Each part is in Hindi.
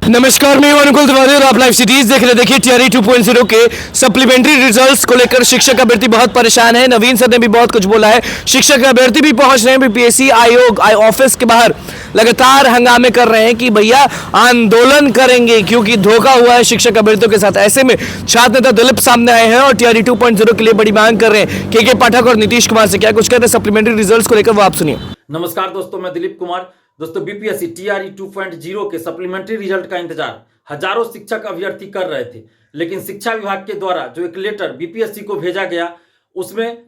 नमस्कार, मैं अनुकुल तिवारी और आप लाइव सिटीज देख रहे। देखिए टीआरई 2.0 के सप्लीमेंट्री रिजल्ट्स को लेकर शिक्षक अभ्यर्थी बहुत परेशान है। नवीन सर ने भी बहुत कुछ बोला है। शिक्षक अभ्यर्थी भी पहुंच रहे हैं बीपीएससी आयोग ऑफिस के बाहर, लगातार हंगामे कर रहे हैं कि भैया आंदोलन करेंगे क्योंकि धोखा हुआ है शिक्षक अभ्यर्थियों के साथ। ऐसे में छात्र नेता दिलीप सामने आए हैं और टीआरई 2.0 के लिए बड़ी मांग कर रहे हैं। के पाठक और नीतीश कुमार से क्या कुछ कहते हैं सप्लीमेंट्री रिजल्ट्स को लेकर, वो आप सुनिए। नमस्कार दोस्तों, मैं दिलीप कुमार। दोस्तों, बीपीएससी टीआरई 2.0 के सप्लीमेंट्री रिजल्ट का इंतजार हजारों शिक्षक अभ्यर्थी कर रहे थे, लेकिन शिक्षा विभाग के द्वारा जो एक लेटर बीपीएससी को भेजा गया, उसमें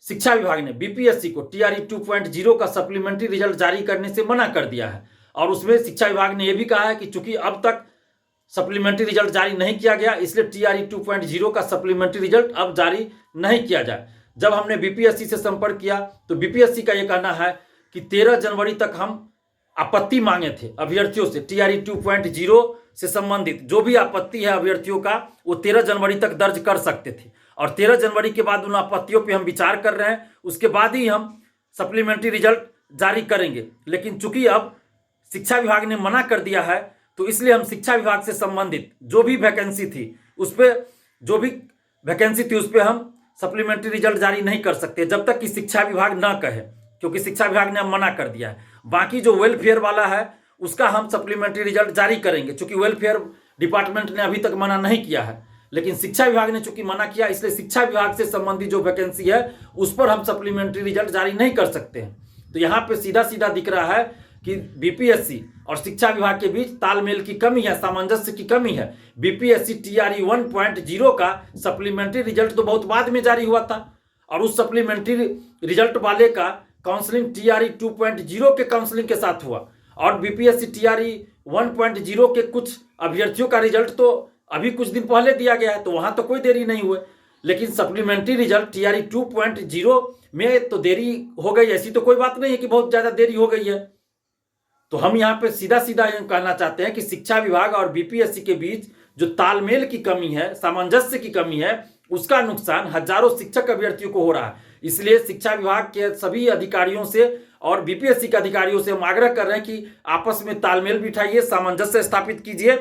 शिक्षा विभाग ने बीपीएससी को टीआरई 2.0 का सप्लीमेंट्री रिजल्ट जारी करने से मना कर दिया है। और उसमें शिक्षा विभाग ने यह भी कहा है कि चूंकि अब तक सप्लीमेंट्री रिजल्ट जारी नहीं किया गया, इसलिए टीआरई 2.0 का सप्लीमेंट्री रिजल्ट अब जारी नहीं किया जाए। जब हमने बीपीएससी से संपर्क किया तो बीपीएससी का यह कहना है कि 13 जनवरी तक हम आपत्ति मांगे थे अभ्यर्थियों से। टीआरई 2.0 से संबंधित जो भी आपत्ति है अभ्यर्थियों का, वो 13 जनवरी तक दर्ज कर सकते थे और 13 जनवरी के बाद उन आपत्तियों पे हम विचार कर रहे हैं। उसके बाद ही हम सप्लीमेंट्री रिजल्ट जारी करेंगे। लेकिन चूंकि अब शिक्षा विभाग ने मना कर दिया है, तो इसलिए हम शिक्षा विभाग से संबंधित जो भी वैकेंसी थी उस पर हम सप्लीमेंट्री रिजल्ट जारी नहीं कर सकते जब तक कि शिक्षा विभाग ना कहे, क्योंकि शिक्षा विभाग ने मना कर दिया है। बाकी जो वेलफेयर वाला है उसका हम सप्लीमेंट्री रिजल्ट जारी करेंगे, क्योंकि वेलफेयर डिपार्टमेंट ने अभी तक मना नहीं किया है। लेकिन शिक्षा विभाग ने चूंकि मना किया, इसलिए शिक्षा विभाग से संबंधित जो वैकेंसी है उस पर हम सप्लीमेंट्री रिजल्ट जारी नहीं कर सकते हैं। तो यहाँ पे सीधा सीधा दिख रहा है कि बीपीएससी और शिक्षा विभाग के बीच तालमेल की कमी है, सामंजस्य की कमी है। बीपीएससी टीआरई 1.0 का सप्लीमेंट्री रिजल्ट तो बहुत बाद में जारी हुआ था और उस सप्लीमेंट्री रिजल्ट वाले का काउंसलिंग टीआरई 2.0 के काउंसलिंग के साथ हुआ और बीपीएससी टीआरई 1.0 के कुछ अभ्यर्थियों का रिजल्ट तो अभी कुछ दिन पहले दिया गया है, तो वहां तो कोई देरी नहीं हुई। लेकिन सप्लीमेंट्री रिजल्ट टीआरई 2.0 में तो देरी हो गई, ऐसी तो कोई बात नहीं है कि बहुत ज्यादा देरी हो गई है। तो हम यहाँ पे सीधा सीधा कहना चाहते हैं कि शिक्षा विभाग और बीपीएससी के बीच जो तालमेल की कमी है, सामंजस्य की कमी है, उसका नुकसान हजारों शिक्षक अभ्यर्थियों को हो रहा है। इसलिए शिक्षा विभाग के सभी अधिकारियों से और बीपीएससी के अधिकारियों से हम आग्रह कर रहे हैं कि आपस में तालमेल बिठाइए, सामंजस्य स्थापित कीजिए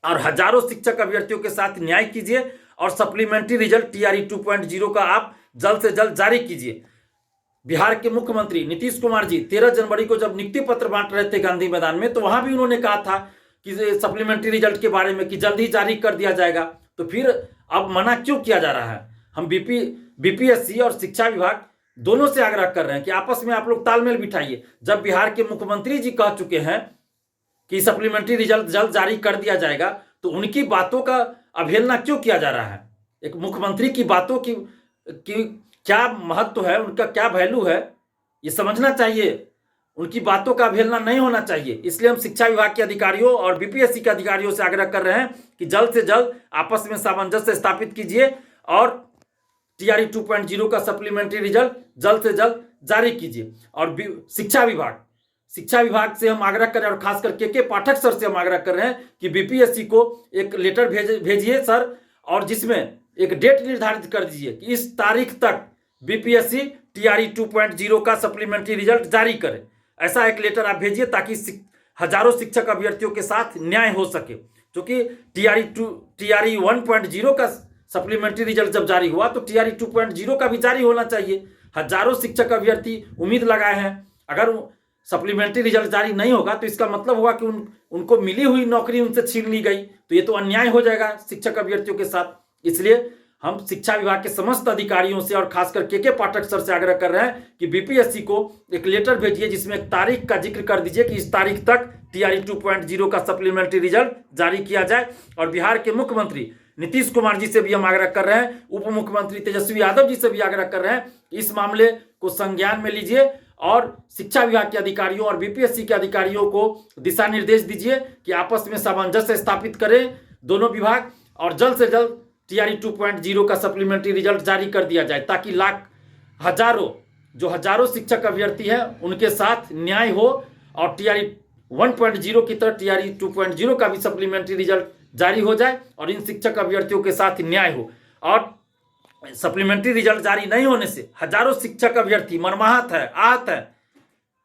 और हजारों शिक्षक अभ्यर्थियों के साथ न्याय कीजिए और सप्लीमेंट्री रिजल्ट टीआरई 2.0 का आप जल्द से जल्द जारी कीजिए। बिहार के मुख्यमंत्री नीतीश कुमार जी 13 जनवरी को जब नियुक्ति पत्र बांट रहे थे गांधी मैदान में, तो वहां भी उन्होंने कहा था कि सप्लीमेंट्री रिजल्ट के बारे में कि जल्द ही जारी कर दिया जाएगा। तो फिर अब मना क्यों किया जा रहा है? हम बीपीएससी और शिक्षा विभाग दोनों से आग्रह कर रहे हैं कि आपस में आप लोग तालमेल बिठाइए। जब बिहार के मुख्यमंत्री जी कह चुके हैं कि सप्लीमेंट्री रिजल्ट जल्द जारी कर दिया जाएगा, तो उनकी बातों का अवहेलना क्यों किया जा रहा है? एक मुख्यमंत्री की बातों की क्या महत्व है, उनका क्या वैल्यू है, ये समझना चाहिए। उनकी बातों का अवहेलना नहीं होना चाहिए। इसलिए हम शिक्षा विभाग के अधिकारियों और बीपीएससी के अधिकारियों से आग्रह कर रहे हैं कि जल्द से जल्द आपस में सामंजस्य स्थापित कीजिए और टीआरई 2.0 का सप्लीमेंट्री रिजल्ट जल्द से जल्द जारी कीजिए। और शिक्षा विभाग से हम आग्रह कर रहे हैं और खासकर के पाठक सर से हम आग्रह कर रहे हैं कि बीपीएससी को एक लेटर भेजिए सर, और जिसमें एक डेट निर्धारित कर दीजिए कि इस तारीख तक बीपीएससी टीआरई 2.0 का सप्लीमेंट्री रिजल्ट जारी करे। ऐसा एक लेटर आप भेजिए ताकि हजारों शिक्षक अभ्यर्थियों के साथ न्याय हो सके। क्योंकि टीआरई 1.0 का सप्लीमेंट्री रिजल्ट जब जारी हुआ तो टीआरई 2.0 का भी जारी होना चाहिए। हजारों शिक्षक अभ्यर्थी उम्मीद लगाए हैं। अगर सप्लीमेंट्री रिजल्ट जारी नहीं होगा तो इसका मतलब होगा कि उनको मिली हुई नौकरी उनसे छीन ली गई, तो ये तो अन्याय हो जाएगा शिक्षक अभ्यर्थियों के साथ। इसलिए हम शिक्षा विभाग के समस्त अधिकारियों से और खासकर के पाठक सर से आग्रह कर रहे हैं कि बीपीएससी को एक लेटर भेजिए जिसमें एक तारीख का जिक्र कर दीजिए कि इस तारीख तक टीआरई 2.0 का सप्लीमेंट्री रिजल्ट जारी किया जाए। और बिहार के मुख्यमंत्री नीतीश कुमार जी से भी हम आग्रह कर रहे हैं, उप मुख्यमंत्री तेजस्वी यादव जी से भी आग्रह कर रहे हैं, इस मामले को संज्ञान में लीजिए और शिक्षा विभाग के अधिकारियों और बीपीएससी के अधिकारियों को दिशा निर्देश दीजिए कि आपस में सामंजस्य स्थापित करें दोनों विभाग और जल्द से जल्द टीआरई 2.0 का सप्लीमेंट्री रिजल्ट जारी कर दिया जाए, ताकि हजारों शिक्षक अभ्यर्थी हैं उनके साथ न्याय हो और टीआरई 1.0 की तरह टीआरई 2.0 का भी सप्लीमेंट्री रिजल्ट जारी हो जाए और इन शिक्षक अभ्यर्थियों के साथ न्याय हो। और सप्लीमेंट्री रिजल्ट जारी नहीं होने से हजारों शिक्षक अभ्यर्थी मर्माहत है, आहत है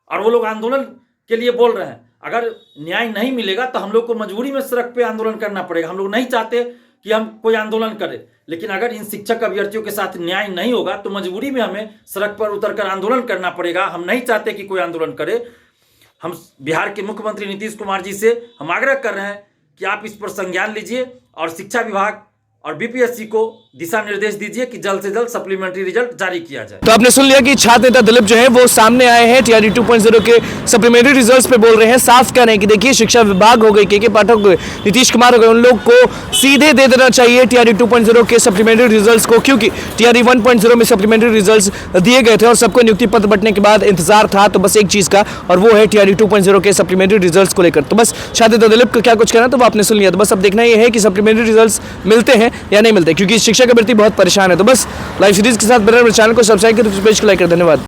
और वो लोग आंदोलन के लिए बोल रहे हैं। अगर न्याय नहीं मिलेगा तो हम लोग को मजबूरी में सड़क पे आंदोलन करना पड़ेगा। हम लोग नहीं चाहते कि हम कोई आंदोलन करें, लेकिन अगर इन शिक्षक अभ्यर्थियों के साथ न्याय नहीं होगा तो मजबूरी में हमें सड़क पर उतरकर आंदोलन करना पड़ेगा। हम नहीं चाहते कि कोई आंदोलन करे। हम बिहार के मुख्यमंत्री नीतीश कुमार जी से हम आग्रह कर रहे हैं कि आप इस पर संज्ञान लीजिए और शिक्षा विभाग और बीपीएससी को दिशा निर्देश दीजिए कि जल्द से जल्द सप्लीमेंट्री रिजल्ट जारी किया जाए। तो आपने सुन लिया कि छात्र नेता दिलीप जो है वो सामने आए हैं, टीआरई 2.0 के सप्लीमेंट्री रिजल्ट्स पे बोल रहे हैं। साफ कह रहे हैं कि देखिए शिक्षा विभाग हो गई, के पाठक हो गए, नीतीश कुमार हो गए, उन लोग को सीधे दे देना चाहिए टीआरई 2.0 के सप्लीमेंट्री रिजल्ट्स को, क्योंकि टीआरई 1.0 में सप्लीमेंट्री रिजल्ट्स दिए गए थे और सबको नियुक्ति पत्र बंटने के बाद इंतजार था तो बस एक चीज का, और वो है टीआरई 2.0 के सप्लीमेंट्री रिजल्ट्स को लेकर। तो बस छात्र नेता दिलीप को क्या कुछ कहना तो वो आपने सुन लिया। तो बस अब देखना यह है कि सप्लीमेंट्री रिजल्ट्स मिलते हैं या नहीं मिलते, क्योंकि शिक्षक अभ्यर्थी बहुत परेशान है। तो बस लाइव सीरीज के साथ मेरे चैनल को सब्सक्राइब कर पेज को लाइक कर। धन्यवाद।